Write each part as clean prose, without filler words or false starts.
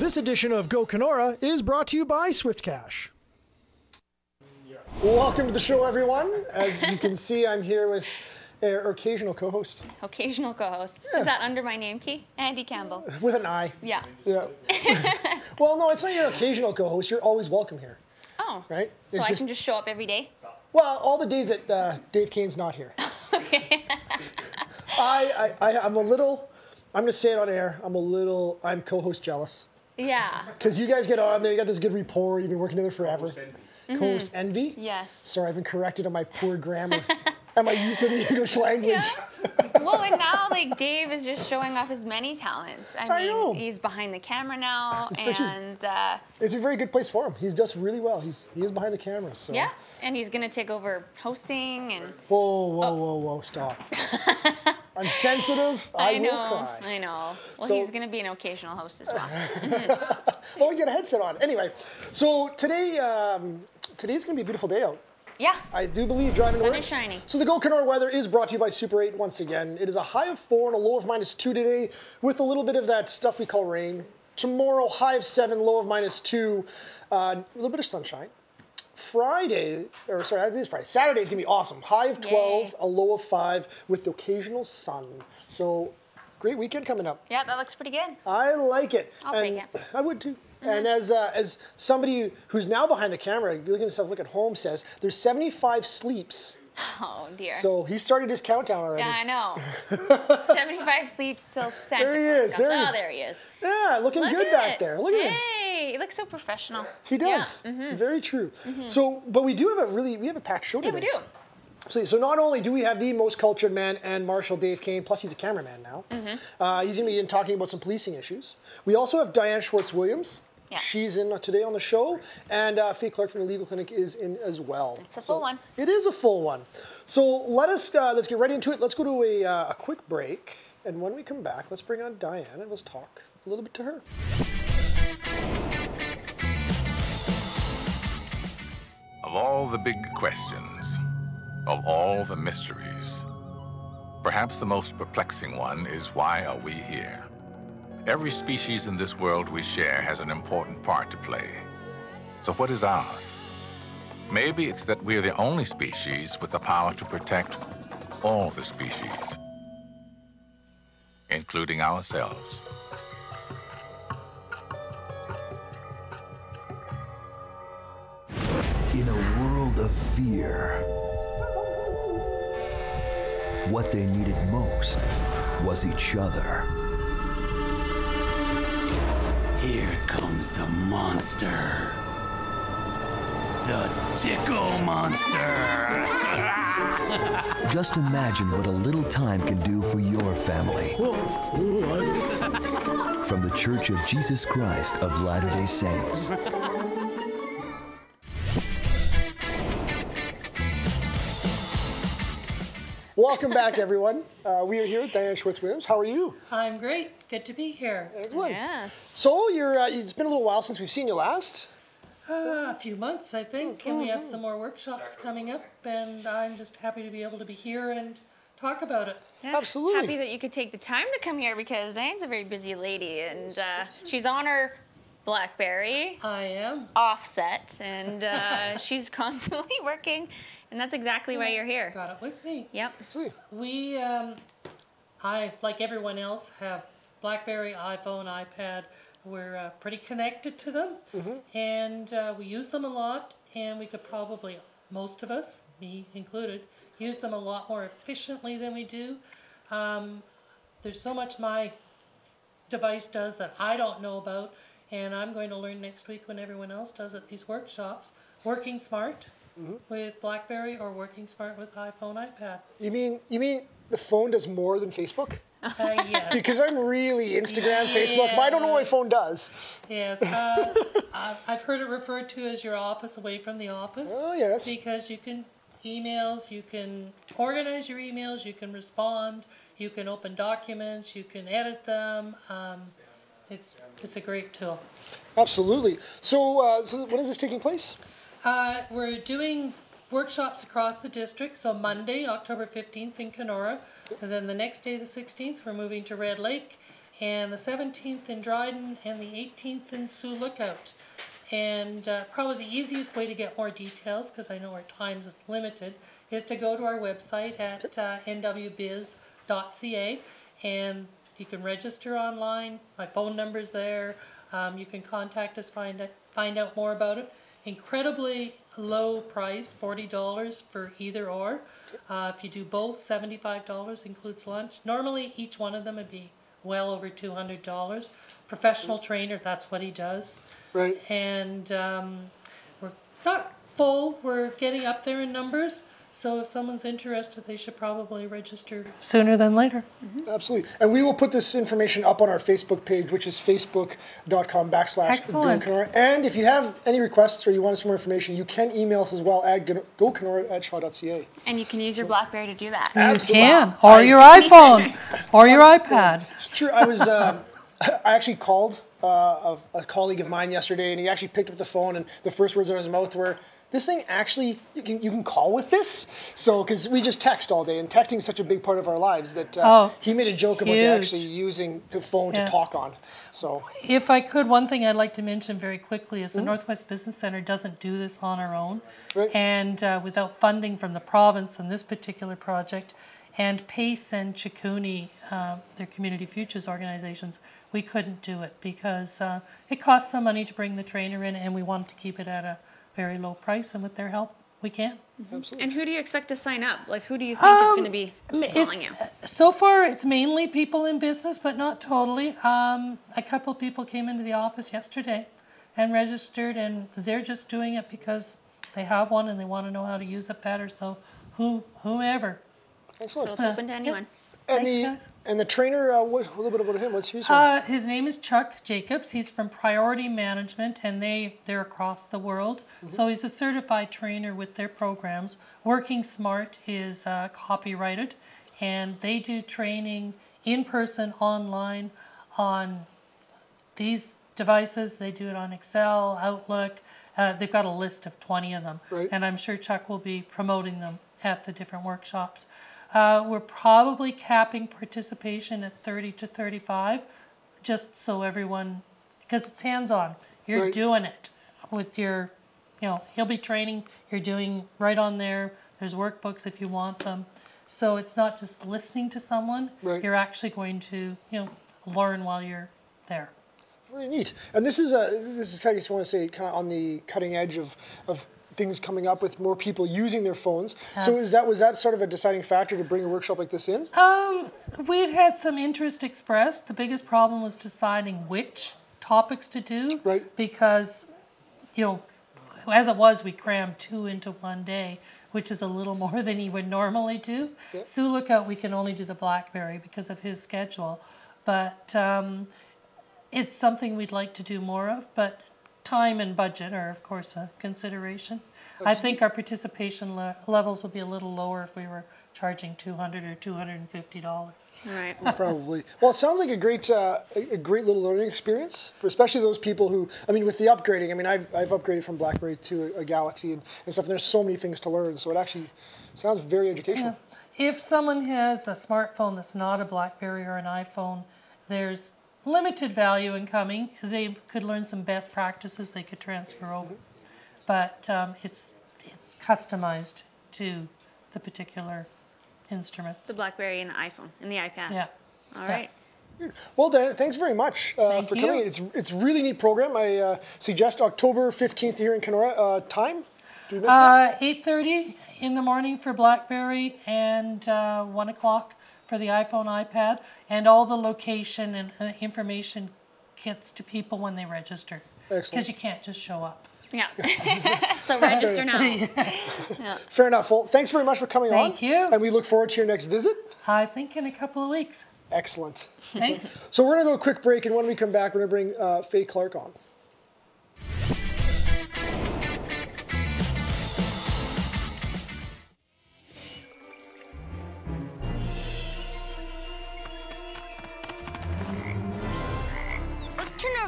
This edition of Go Kenora is brought to you by Swift Cash. Welcome to the show, everyone. As you can see, I'm here with our occasional co-host. Occasional co-host. Yeah. Is that under my name key? Andi Campbell. With an I. Yeah. Yeah. Well, no, it's not your occasional co-host. You're always welcome here. Oh. Right? So I can just show up every day? Well, all the days that Dave Cain's not here. Okay. I'm a little, I'm going to say it on air, I'm co-host jealous. Yeah. Because you guys get on there, you got this good rapport, you've been working together forever. Co-host envy? Yes. Sorry, I've been corrected on my poor grammar and my use of the English language. Yeah. Well, and now, like, Dave is just showing off his many talents. I mean, he's behind the camera now, and it's a very good place for him. He does really well. He is behind the camera, so. Yeah, and he's gonna take over hosting and. Whoa, stop. I'm sensitive. I will cry. I know. Well, he's going to be an occasional host as well. Oh, he's got a headset on. Anyway, so today's going to be a beautiful day out. Yeah. I do believe driving to work. The sun is shining. So the Go Kenora weather is brought to you by Super 8 once again. It is a high of 4 and a low of -2 today with a little bit of that stuff we call rain. Tomorrow, high of 7, low of -2, a little bit of sunshine. Saturday's going to be awesome. High of 12, yay. A low of 5 with the occasional sun. So, great weekend coming up. Yeah, that looks pretty good. I like it. I'll take it. I would too. And as somebody who's now behind the camera, look at himself, look at home, says, there's 75 sleeps. Oh, dear. So he started his countdown already. Yeah, I know. 75 sleeps till Santa Claus. There he is. There he is. Yeah, looking good back there. Look at this. Hey, he looks so professional. He does. Yeah. Very true. So, but we do have we have a packed show today. Yeah, we do. So not only do we have the most cultured man and Marshal Dave Cain, plus he's a cameraman now. He's going to be talking about some policing issues. We also have Diane Schwartz Williams. Yes. She's in today on the show, and Faye Clark from the legal clinic is in as well. It's a full one. It is a full one. So let's get right into it. Let's go to a quick break, and when we come back, let's bring on Diane and let's talk a little bit to her. Of all the big questions, of all the mysteries, perhaps the most perplexing one is, why are we here? Every species in this world we share has an important part to play. So what is ours? Maybe it's that we're the only species with the power to protect all the species, including ourselves. In a world of fear, what they needed most was each other. Here comes the monster. The Tickle Monster. Just imagine what a little time can do for your family. From the Church of Jesus Christ of Latter-day Saints. Welcome back, everyone. We are here with Diane Schwartz Williams. How are you? I'm great. Good to be here. Excellent. Yes. So it's been a little while since we've seen you last. A few months, I think, and we have some more workshops coming up, and I'm just happy to be able to be here and talk about it. Yeah. Absolutely. Happy that you could take the time to come here because Diane's a very busy lady, and she's on her BlackBerry. I am. Offset, and she's constantly working, and that's exactly why you're here. Got it with me. Yep. We, I, like everyone else, have BlackBerry, iPhone, iPad. We're pretty connected to them, and we use them a lot, and we could probably, most of us, me included, use them a lot more efficiently than we do. There's so much my device does that I don't know about, and I'm going to learn next week when everyone else does at these workshops. Working smart with BlackBerry or working smart with iPhone, iPad. You mean the phone does more than Facebook? Yes. Because I'm really Instagram, Facebook, but I don't know what my phone does. Yes. I've heard it referred to as your office away from the office. Oh, yes. Because you can emails, you can organize your emails, you can respond, you can open documents, you can edit them. It's a great tool. Absolutely. So, when is this taking place? We're doing workshops across the district. So Monday, October 15th in Kenora. And then the next day, the 16th, we're moving to Red Lake. and the 17th in Dryden, and the 18th in Sioux Lookout. And probably the easiest way to get more details, because I know our time is limited, is to go to our website at nwbiz.ca, and you can register online. My phone number's there. You can contact us, find out more about it. Incredibly low price, $40 for either or. If you do both, $75 includes lunch. Normally, each one of them would be well over $200. Professional trainer, that's what he does. Right. And we're not full. We're getting up there in numbers. So if someone's interested, they should probably register sooner than later. Mm-hmm. Absolutely. And we will put this information up on our Facebook page, which is facebook.com/GoKenora. And if you have any requests or you want some more information, you can email us as well at gokenora@shaw.ca. And you can use your BlackBerry to do that. Absolutely. You can. Or your iPhone. Or your iPad. It's true. I was... I actually called a colleague of mine yesterday, and he actually picked up the phone, and the first words out of his mouth were, this thing actually, you can call with this? So, because we just text all day, and texting is such a big part of our lives that he made a joke about actually using the phone to talk on. So, if I could, one thing I'd like to mention very quickly is the Northwest Business Center doesn't do this on our own. Right. And without funding from the province in this particular project, and PACE and Chikuni, their Community Futures organizations, we couldn't do it because it costs some money to bring the trainer in, and we wanted to keep it at a very low price, and with their help, we can. Absolutely. And who do you expect to sign up? Like, who do you think is going to be calling you? So far, it's mainly people in business, but not totally. A couple of people came into the office yesterday and registered, and they're just doing it because they have one and they want to know how to use it better. So whoever. Excellent. So it's open to anyone. And Thanks, the trainer, a little bit about him. What's his His name is Chuck Jacobs. He's from Priority Management, and they're across the world. So he's a certified trainer with their programs. Working Smart is copyrighted, and they do training in person, online, on these devices. They do it on Excel, Outlook. They've got a list of 20 of them, and I'm sure Chuck will be promoting them at the different workshops. We're probably capping participation at 30 to 35, just so everyone, because it's hands-on. You're doing it with your, he'll be training, you're doing right on there. There's workbooks if you want them. So it's not just listening to someone. You're actually going to, learn while you're there. Very neat. And this is kind of, I just want to say, kind of on the cutting edge of things coming up with more people using their phones. So was that sort of a deciding factor to bring a workshop like this in? We'd had some interest expressed. The biggest problem was deciding which topics to do. Because, as it was, we crammed 2 into one day, which is a little more than you would normally do. Sioux Lookout, we can only do the BlackBerry because of his schedule. But it's something we'd like to do more of, but time and budget are, of course, a consideration. I think our participation levels would be a little lower if we were charging $200 or $250. Right. Probably. Well, it sounds like a great little learning experience for especially those people who, with the upgrading. I've upgraded from BlackBerry to a Galaxy and stuff. And there's so many things to learn, so it actually sounds very educational. Yeah. If someone has a smartphone that's not a BlackBerry or an iPhone, there's limited value in coming. They could learn some best practices they could transfer over. But it's customized to the particular instrument. The BlackBerry and the iPhone and the iPad. Yeah. All right. Well, Diane, thanks very much for coming. It's a really neat program. I suggest October 15th here in Kenora. Time? Do we miss that? 8:30 in the morning for BlackBerry and 1 o'clock for the iPhone, iPad, and all the location and information gets to people when they register. Excellent. Because you can't just show up. Yeah. So register now. Fair enough. Well, thanks very much for coming on. Thank you. And we look forward to your next visit. I think in a couple of weeks. Excellent. Thanks. So we're going to go a quick break, and when we come back, we're going to bring Faye Clark on.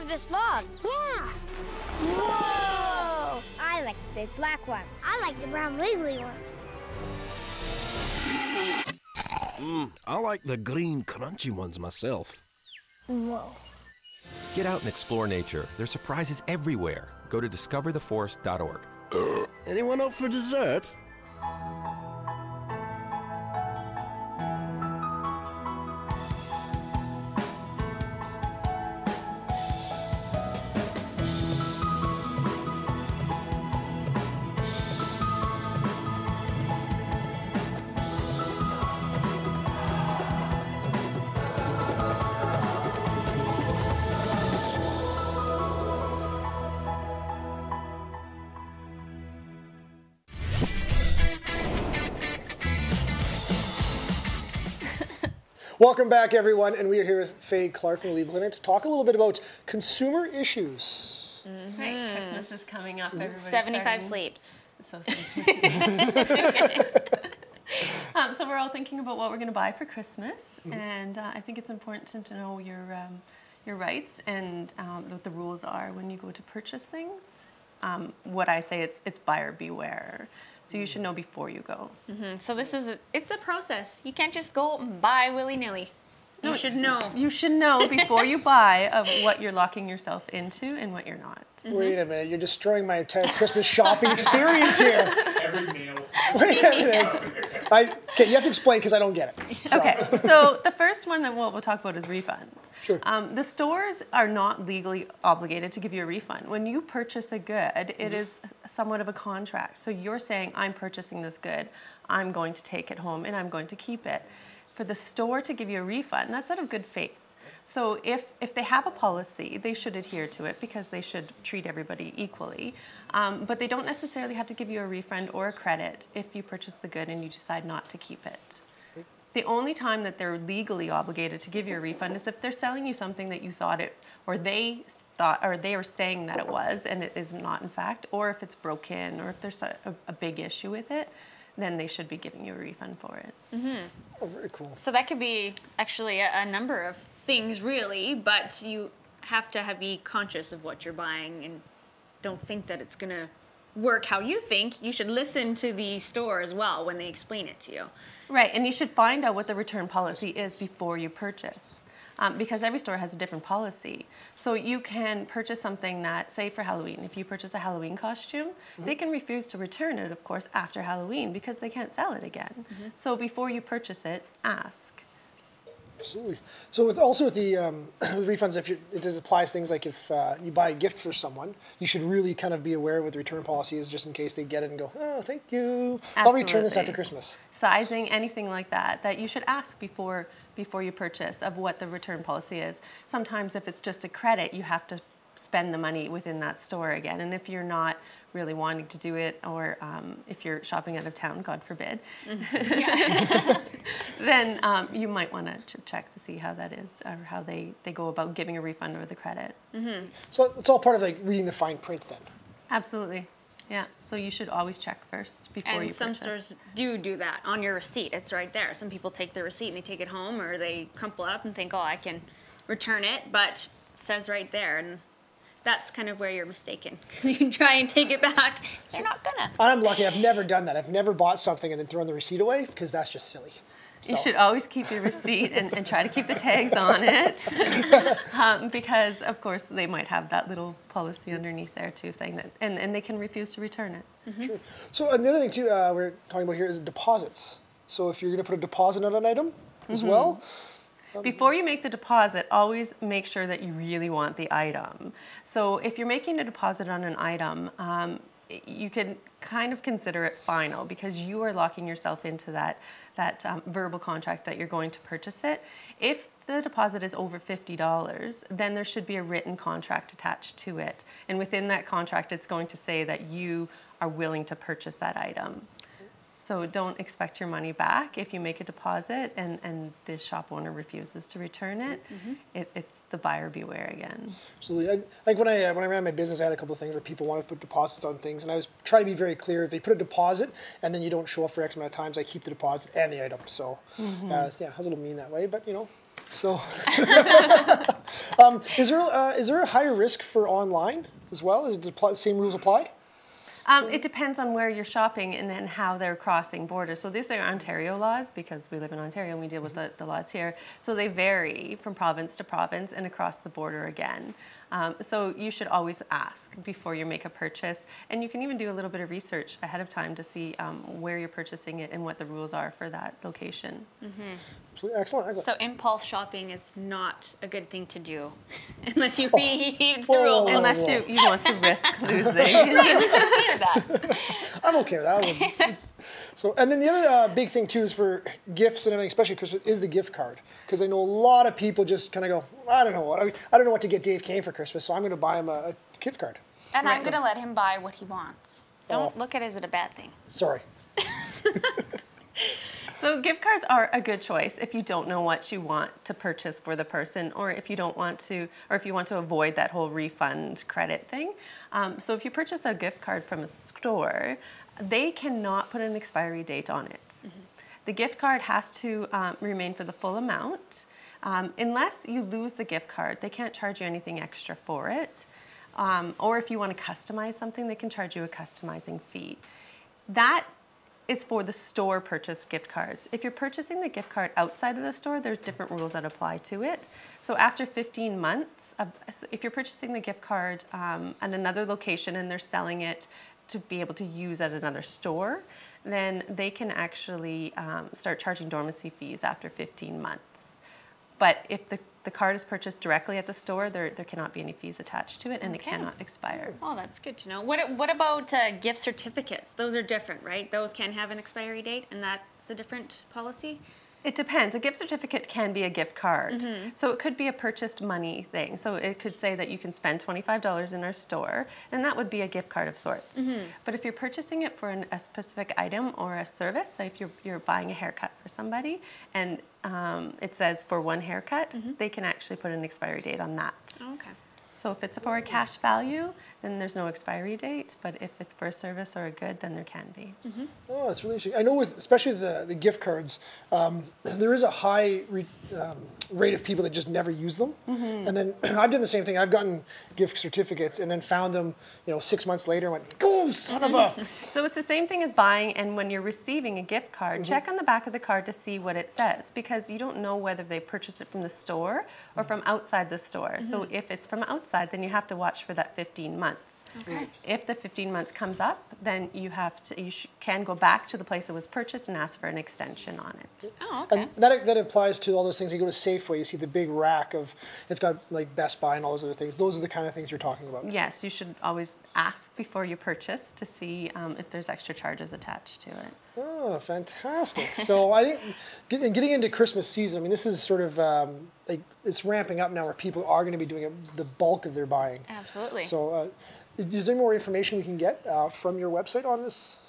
This log. Yeah. Whoa! I like the big black ones. I like the brown wiggly ones. I like the green crunchy ones myself. Whoa. Get out and explore nature. There's surprises everywhere. Go to discovertheforest.org. Anyone up for dessert? Welcome back, everyone, and we are here with Faye Clark from the Legal Clinic to talk a little bit about consumer issues. Right, Christmas is coming up. Everybody's 75 sleeps. So we're all thinking about what we're going to buy for Christmas, and I think it's important to know your rights and what the rules are when you go to purchase things. What I say, it's buyer beware. So you should know before you go. So it's a process. You can't just go and buy willy-nilly. You should know. You should know before you buy of what you're locking yourself into and what you're not. Wait a minute, you're destroying my entire Christmas shopping experience here. Every meal. Wait a minute. Okay, you have to explain because I don't get it. So. Okay, so the first one that we'll talk about is refunds. Sure. The stores are not legally obligated to give you a refund. When you purchase a good, it is somewhat of a contract. So you're saying, I'm purchasing this good, I'm going to take it home, and I'm going to keep it. For the store to give you a refund, that's out of good faith. So if they have a policy, they should adhere to it because they should treat everybody equally. But they don't necessarily have to give you a refund or a credit if you purchase the good and you decide not to keep it. The only time that they're legally obligated to give you a refund is if they're selling you something that you thought it, or they are saying that it was and it is not in fact, or if it's broken, or if there's a big issue with it, then they should be giving you a refund for it. Oh, very cool. So that could be actually a number of things, really, but you have to be conscious of what you're buying and don't think that it's going to work how you think. You should listen to the store as well when they explain it to you. Right, and you should find out what the return policy is before you purchase. Because every store has a different policy. So you can purchase something that, say for Halloween, if you purchase a Halloween costume, they can refuse to return it, of course, after Halloween because they can't sell it again. So before you purchase it, ask. Absolutely. So with the with refunds, it applies things like if you buy a gift for someone, you should really kind of be aware of what the return policy is just in case they get it and go, oh, thank you. Absolutely. I'll return this after Christmas. Sizing, anything like that you should ask before you purchase of what the return policy is. Sometimes if it's just a credit, you have to spend the money within that store again. And if you're not really wanting to do it, or if you're shopping out of town, God forbid, then you might want to check to see how that is, or how they go about giving a refund or the credit. So it's all part of like reading the fine print then. Absolutely. Yeah, so you should always check first before you purchase. And some stores do that on your receipt. It's right there. Some people take their receipt and they take it home, or they crumple it up and think, oh, I can return it, but it says right there. And that's kind of where you're mistaken. You can try and take it back. They're not gonna. I'm lucky. I've never done that. I've never bought something and then thrown the receipt away because that's just silly. So. You should always keep your receipt and try to keep the tags on it because, of course, they might have that little policy underneath there, too, saying that, and they can refuse to return it. Sure. So another thing, too, we're talking about here is deposits. So if you're going to put a deposit on an item as well. Before you make the deposit, always make sure that you really want the item. So if you're making a deposit on an item, you can kind of consider it final because you are locking yourself into that verbal contract that you're going to purchase it. If the deposit is over $50, then there should be a written contract attached to it. And within that contract, it's going to say that you are willing to purchase that item. So don't expect your money back if you make a deposit and the shop owner refuses to return it. It's the buyer beware again. Absolutely. Like when I ran my business, I had a couple of things where people wanted to put deposits on things, and I was trying to be very clear. If they put a deposit and then you don't show up for X amount of times, I keep the deposit and the item. So yeah, I was a little mean that way, but you know. So is there a higher risk for online as well? Does the same rules apply? It depends on where you're shopping and then how they're crossing borders. So these are Ontario laws because we live in Ontario and we deal with the laws here. So they vary from province to province and across the border again. So you should always ask before you make a purchase. And you can even do a little bit of research ahead of time to see where you're purchasing it and what the rules are for that location. Excellent, excellent. So impulse shopping is not a good thing to do unless you read the rules. Unless you want to risk losing. You just okay with that. I'm okay with that. So, and then the other big thing too is for gifts and everything, especially Christmas, is the gift card. Because I know a lot of people just kind of go, I don't know what to get Dave Cain for Christmas, so I'm going to buy him a gift card. And I'm going to let him buy what he wants. Don't look at it as a bad thing. Sorry. So gift cards are a good choice if you don't know what you want to purchase for the person, or if you don't want to, or if you want to avoid that whole refund credit thing. So if you purchase a gift card from a store, they cannot put an expiry date on it. The gift card has to remain for the full amount. Unless you lose the gift card, they can't charge you anything extra for it. Or if you want to customize something, they can charge you a customizing fee. That is for the store purchased gift cards. If you're purchasing the gift card outside of the store, there's different rules that apply to it. So after 15 months, if you're purchasing the gift card at another location and they're selling it to be able to use at another store, then they can actually start charging dormancy fees after 15 months. But if the card is purchased directly at the store, there cannot be any fees attached to it, and it cannot expire. Oh, that's good to know. What about gift certificates? Those are different, right? Those can have an expiry date, and that's a different policy? It depends. A gift certificate can be a gift card. So it could be a purchased money thing. So it could say that you can spend $25 in our store, and that would be a gift card of sorts. But if you're purchasing it for a specific item or a service, say if you're buying a haircut for somebody, and it says for one haircut, they can actually put an expiry date on that. Okay. So if it's for a cash value, then there's no expiry date. But if it's for a service or a good, then there can be. Oh, that's really interesting. I know especially the gift cards, there is a high rate of people that just never use them. And then I've done the same thing. I've gotten gift certificates and then found them, 6 months later and went, go, son of a... So it's the same thing as buying, and when you're receiving a gift card, check on the back of the card to see what it says, because you don't know whether they purchased it from the store or from outside the store. So if it's from outside, then you have to watch for that 15 months. If the 15 months comes up, then you can go back to the place it was purchased and ask for an extension on it. Oh, okay. And that applies to all those things. When you go to Safeway, you see the big rack of, it's got like Best Buy and all those other things. Those are the kind of things you're talking about. Yes, you should always ask before you purchase to see if there's extra charges attached to it. Oh, fantastic. So I think getting into Christmas season, I mean, this is sort of like it's ramping up now where people are going to be doing the bulk of their buying. Absolutely. So is there more information we can get from your website on this?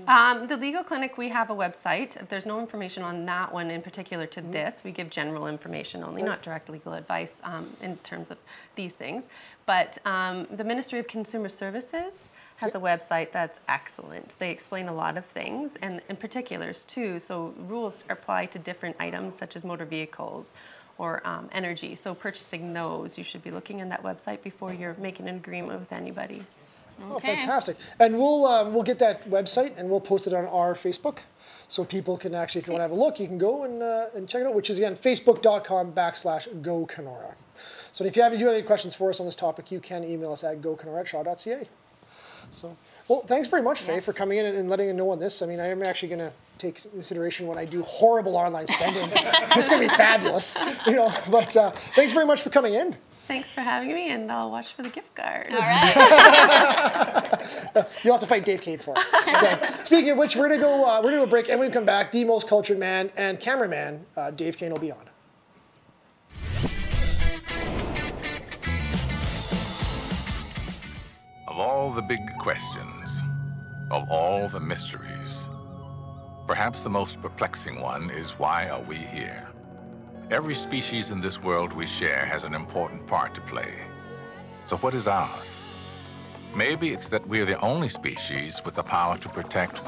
The Legal Clinic, we have a website. There's no information on that one in particular to this. We give general information only, not direct legal advice in terms of these things. But the Ministry of Consumer Services has a website that's excellent. They explain a lot of things, and in particulars too. So rules apply to different items such as motor vehicles or energy. So purchasing those, you should be looking in that website before you're making an agreement with anybody. Oh, fantastic. And we'll get that website and we'll post it on our Facebook. So people can actually, if you want to have a look, you can go and check it out, which is again, facebook.com/GoKenora. So if you have any questions for us on this topic, you can email us at gokenora@shaw.ca. So, well, thanks very much, Faye, for coming in and letting us know on this. I mean, I am actually going to take consideration when I do horrible online spending. It's going to be fabulous, But thanks very much for coming in. Thanks for having me, and I'll watch for the gift card. All right. You'll have to fight Dave Cain for it. So, speaking of which, we're gonna go a break, and when we come back, the most cultured man and cameraman, Dave Cain, will be on. Of all the big questions, of all the mysteries, perhaps the most perplexing one is, why are we here? Every species in this world we share has an important part to play. So what is ours? Maybe it's that we're the only species with the power to protect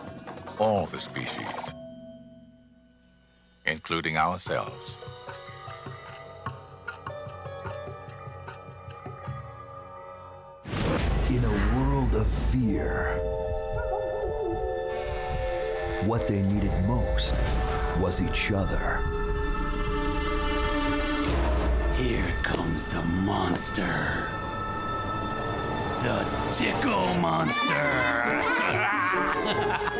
all the species, including ourselves. In a world of fear. What they needed most was each other. Here comes the monster. The Tickle Monster.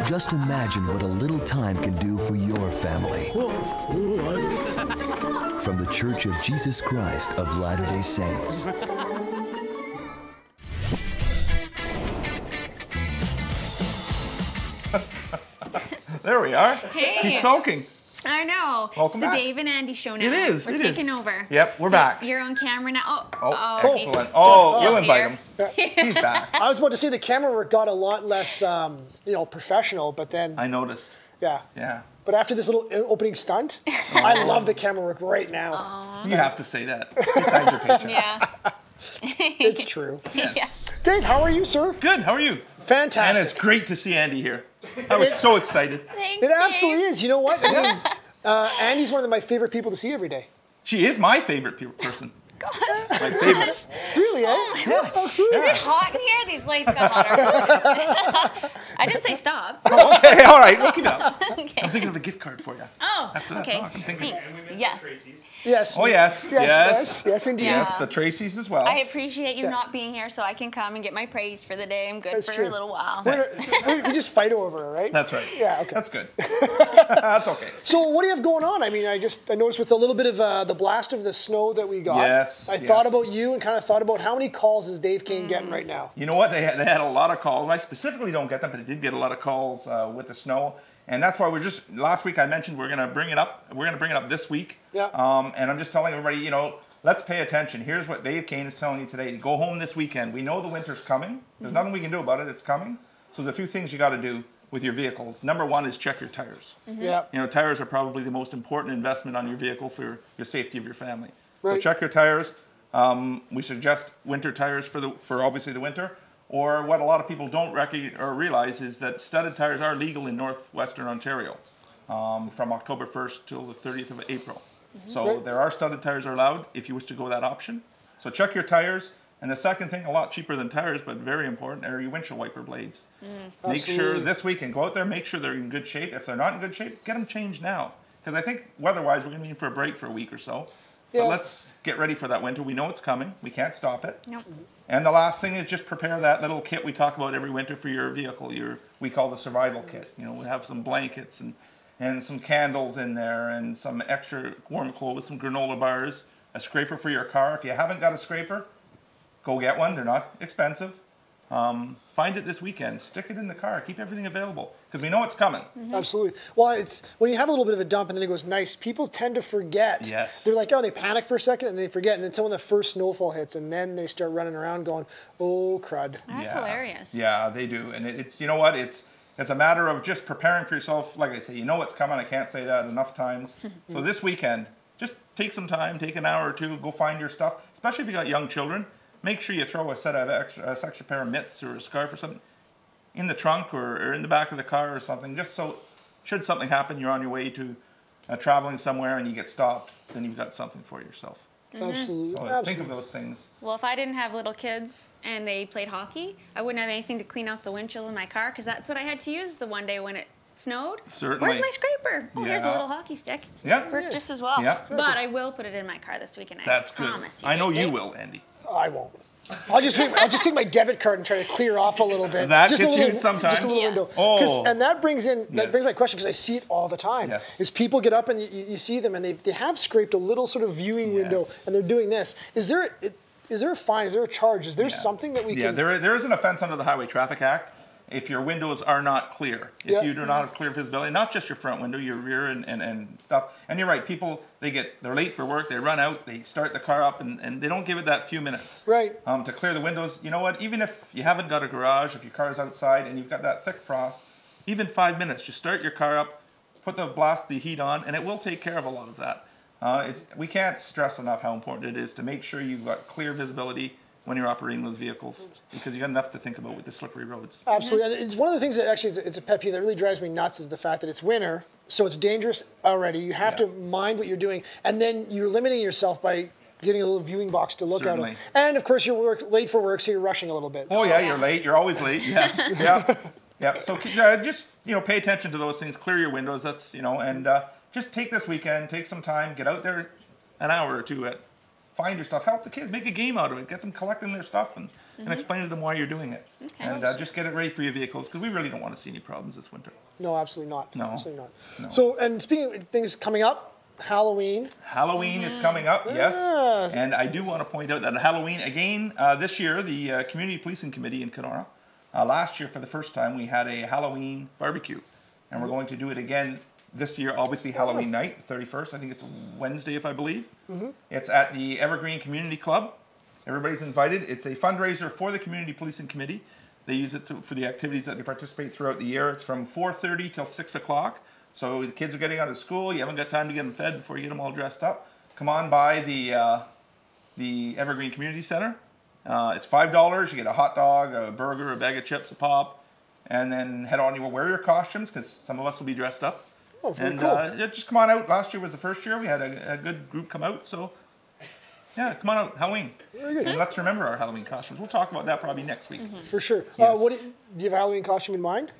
Just imagine what a little time can do for your family. From the Church of Jesus Christ of Latter-day Saints. There we are. Hey. He's sulking. I know. Welcome it's back. the Dave and Andy show now. It is. We're taking over. Yep, we're back. You're on camera now. Oh, he's excellent. Oh, just you'll here. invite him. He's back. I was about to say the camera work got a lot less, professional, but then, I noticed. yeah. Yeah. But after this little opening stunt, I love the camera work right now. You have to say that. He signs your paycheck. Yeah. It's true. Yes. Yeah. Dave, how are you, sir? Good. How are you? Fantastic. And it's great to see Andy here. I was so excited. Thanks, It absolutely Dave. is. You know what? I mean, Andy's one of my favorite people to see every day. She is my favorite person. God. My favorite. Really, eh? Oh my God. Is it hot in here? These lights got hotter. I didn't say stop. Oh, okay, all right. We'll keep it up. Okay. I'm thinking of a gift card for you. Oh, After that okay. talk, I'm thinking. Thanks. Yes. Yes. Oh, yes. Yes, indeed. Yes, the Tracy's as well. I appreciate you not being here so I can come and get my praise for the day. I'm good That's for true. a little while. We just fight over it, right? That's right. Yeah, okay. That's good. That's okay. So what do you have going on? I mean, I noticed with a little bit of the blast of the snow that we got. Yes, I thought about you and kind of thought about how many calls is Dave Cain getting right now? You know what? They had a lot of calls. I specifically don't get them, but they did get a lot of calls with the snow. And that's why last week I mentioned we're going to bring it up. We're going to bring it up this week. Yeah. And I'm just telling everybody, let's pay attention. Here's what Dave Cain is telling you today. Go home this weekend. We know the winter's coming. There's nothing we can do about it. It's coming. So there's a few things you got to do with your vehicles. Number one is check your tires. Yeah. Tires are probably the most important investment on your vehicle for your safety of your family. So Right. check your tires. We suggest winter tires for obviously the winter. Or what a lot of people don't realize is that studded tires are legal in northwestern Ontario from October 1st till the 30th of April. So there are studded tires are allowed if you wish to go that option. So check your tires. And the second thing, a lot cheaper than tires, but very important, are your windshield wiper blades. Make sure this weekend, go out there, make sure they're in good shape. If they're not in good shape, get them changed now. Because I think weather-wise, we're going to be in for a break for a week or so. Yeah. But let's get ready for that winter. We know it's coming. We can't stop it. Nope. And the last thing is just prepare that little kit we talk about every winter for your vehicle. We call the survival kit. We have some blankets and some candles in there and some extra warm clothes, some granola bars, a scraper for your car. If you haven't got a scraper, go get one. They're not expensive. Find it this weekend. Stick it in the car. Keep everything available because we know it's coming. Absolutely. Well, it's when you have a little bit of a dump and then it goes nice, people tend to forget. Yes. They're like, they panic for a second and they forget. And then until when the first snowfall hits and then they start running around going, oh, crud. That's hilarious. Yeah, they do. And it's, you know what? It's a matter of just preparing for yourself. Like I say, you know what's coming. I can't say that enough times. So this weekend, just take some time, take an hour or two, go find your stuff, especially if you got young children. Make sure you throw a set of extra pair of mitts or a scarf or something in the trunk or in the back of the car or something, just so should something happen, you're on your way to traveling somewhere and you get stopped, then you've got something for yourself. Absolutely. So think of those things. Well, if I didn't have little kids and they played hockey, I wouldn't have anything to clean off the windshield in my car because that's what I had to use the one day when it snowed. Certainly. Where's my scraper? Oh, here's a Yeah. little hockey stick. Yeah. Worked just as well. Yeah. But I will put it in my car this weekend. That's good. Promise I know Dave. you will, Andy. I won't. I'll just take my debit card and try to clear off a little bit. That just gets a little, you sometimes. Just a little Yeah. window. Oh. And that brings my question because I see it all the time. Yes. Is people get up and you see them and they have scraped a little sort of viewing window and they're doing this. Is there a fine? Is there a charge? Is there something that we can? Yeah, there is an offense under the Highway Traffic Act if your windows are not clear. If you do not have clear visibility, not just your front window, your rear and stuff. And you're right, people, they're late for work, they run out, they start the car up and they don't give it that few minutes. Right. To clear the windows. You know what, even if you haven't got a garage, if your car's outside and you've got that thick frost, even 5 minutes, just start your car up, put the heat on, and it will take care of a lot of that. We can't stress enough how important it is to make sure you've got clear visibility when you're operating those vehicles, because you got enough to think about with the slippery roads. Absolutely. And it's one of the things that actually it's a pet peeve that really drives me nuts is the fact that it's winter, so it's dangerous already. You have to mind what you're doing, and then you're limiting yourself by getting a little viewing box to look Certainly. out of. And of course, you're late for work, so you're rushing a little bit. Oh yeah, you're late. You're always late. Yeah, yeah, yeah. So just pay attention to those things. Clear your windows. That's and just take this weekend. Take some time. Get out there, an hour or two. Find your stuff. Help the kids. Make a game out of it. Get them collecting their stuff and explain to them why you're doing it. Okay. And just get it ready for your vehicles because we really don't want to see any problems this winter. No, absolutely not. No. Absolutely not. No. So, and speaking of things coming up, Halloween. Halloween is coming up, yes. And I do want to point out that Halloween, again, this year, the Community Policing Committee in Kenora, last year for the first time, we had a Halloween barbecue. And we're going to do it again this year, obviously Halloween night, 31st. I think it's a Wednesday, if I believe. It's at the Evergreen Community Club. Everybody's invited. It's a fundraiser for the Community Policing Committee. They use it for the activities that they participate throughout the year. It's from 4:30 till 6 o'clock. So the kids are getting out of school. You haven't got time to get them fed before you get them all dressed up. Come on by the Evergreen Community Center. It's $5. You get a hot dog, a burger, a bag of chips, a pop, and then head on. You will wear your costumes because some of us will be dressed up. Oh, very and cool. Yeah, just come on out. Last year was the first year. We had a good group come out. So yeah, come on out. Halloween. Very good. And let's remember our Halloween costumes. We'll talk about that probably next week. For sure. Yes. Do you have a Halloween costume in mind?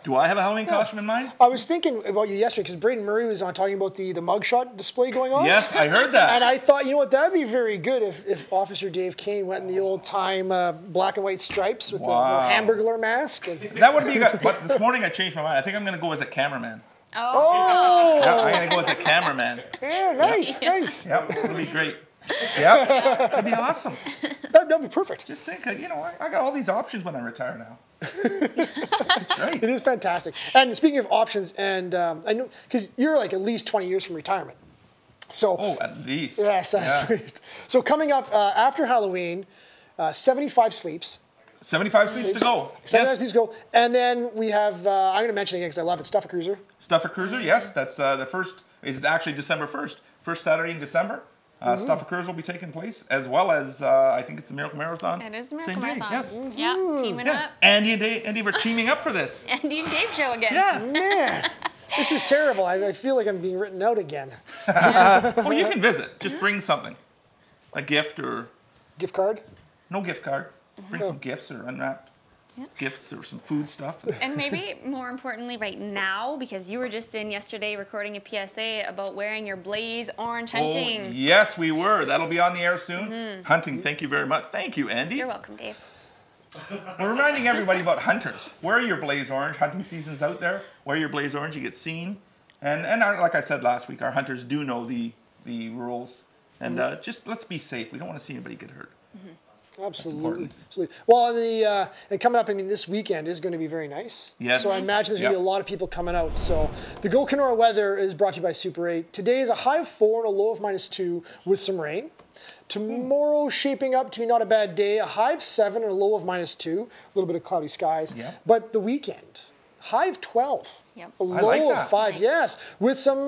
Do I have a Halloween costume in mind? I was thinking about you yesterday because Braden Murray was on talking about the mugshot display going on. Yes, I heard that. And I thought, you know what, that'd be very good if Officer Dave Cain went in the old time black and white stripes with the Hamburglar mask. And that would be good. But this morning I changed my mind. I think I'm going to go as a cameraman. Oh! Yeah, I'm going to go as a cameraman. Yeah, nice, nice. Yep, it'll be great. Yeah, that'd be awesome. That'd be perfect. Just think, I got all these options when I retire now. That's right. It is fantastic. And speaking of options, and I know because you're like at least 20 years from retirement. So at least. Yes, at least. So coming up after Halloween, 75 sleeps. 75 sleeps to go. 75 sleeps to go. And then we have, I'm going to mention it again because I love it, Stuff a Cruiser. Stuff a Cruiser, yes. That's the first, it's actually December 1st. First Saturday in December. Stuff a Cruiser will be taking place, as well as, I think it's the Miracle Marathon. It is the Miracle Same day, Marathon. yes. Yeah, teaming up. Andy and Dave are teaming up for this. Andy and Dave show again. Yeah. Man, this is terrible. I feel like I'm being written out again. Well, you can visit. Just bring something. A gift or... Gift card? No gift card. Bring some gifts or unwrapped gifts or some food stuff. And maybe more importantly right now, because you were just in yesterday recording a PSA about wearing your blaze orange hunting. Oh, yes, we were. That'll be on the air soon. Hunting, thank you very much. Thank you, Andy. You're welcome, Dave. We're reminding everybody about hunters. Wear your blaze orange. Hunting season's out there. Wear your blaze orange. You get seen. And like I said last week, our hunters do know the rules. And just let's be safe. We don't want to see anybody get hurt. Absolutely. Absolutely. Well, and coming up, I mean, this weekend is going to be very nice. Yes. So I imagine there's going to be a lot of people coming out. So the Go Kenora weather is brought to you by Super 8. Today is a high of 4 and a low of -2 with some rain. Tomorrow shaping up to be not a bad day. A high of 7 and a low of -2. A little bit of cloudy skies. Yeah. But the weekend, high of 12. Yep. A low of 5, yes, with some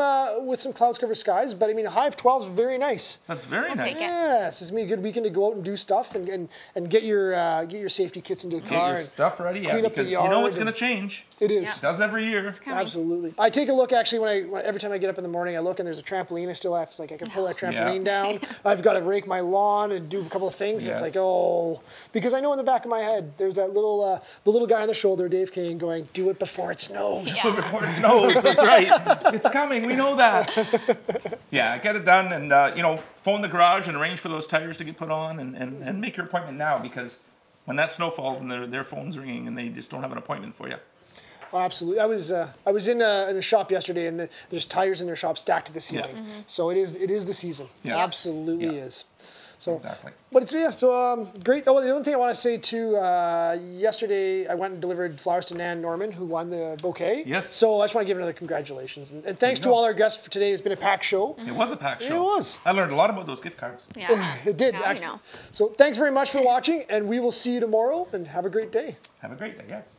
clouds covered skies. But I mean, a high of 12 is very nice. That's very nice. Yes, it's gonna be a good weekend to go out and do stuff and get your safety kits into the car. Get your stuff ready, clean up the because yard. you know it's going to change. It is. It does every year. Absolutely. I take a look actually every time I get up in the morning. I look and there's a trampoline. I still have I can pull that trampoline down. I've got to rake my lawn and do a couple of things. Yes. It's like because I know in the back of my head there's that little the little guy on the shoulder, Dave Cain, going, "Do it before it snows." Do it before it snows. That's right. It's coming. We know that. Yeah, get it done and phone the garage and arrange for those tires to get put on and make your appointment now because when that snow falls and their phone's ringing and they just don't have an appointment for you. Oh, absolutely. I was in a shop yesterday and there's tires in their shop stacked to the ceiling. Yeah. So it is the season. Yes. It absolutely is. So, exactly. But it's great. Oh, the only thing I want to say too, yesterday I went and delivered flowers to Nan Norman, who won the bouquet. Yes. So I just want to give another congratulations and thanks to all our guests for today. It's been a packed show. It was a packed show. It was. I learned a lot about those gift cards. Yeah. It did. Now actually. you know. So thanks very much for watching, and we will see you tomorrow. And have a great day. Have a great day. Yes.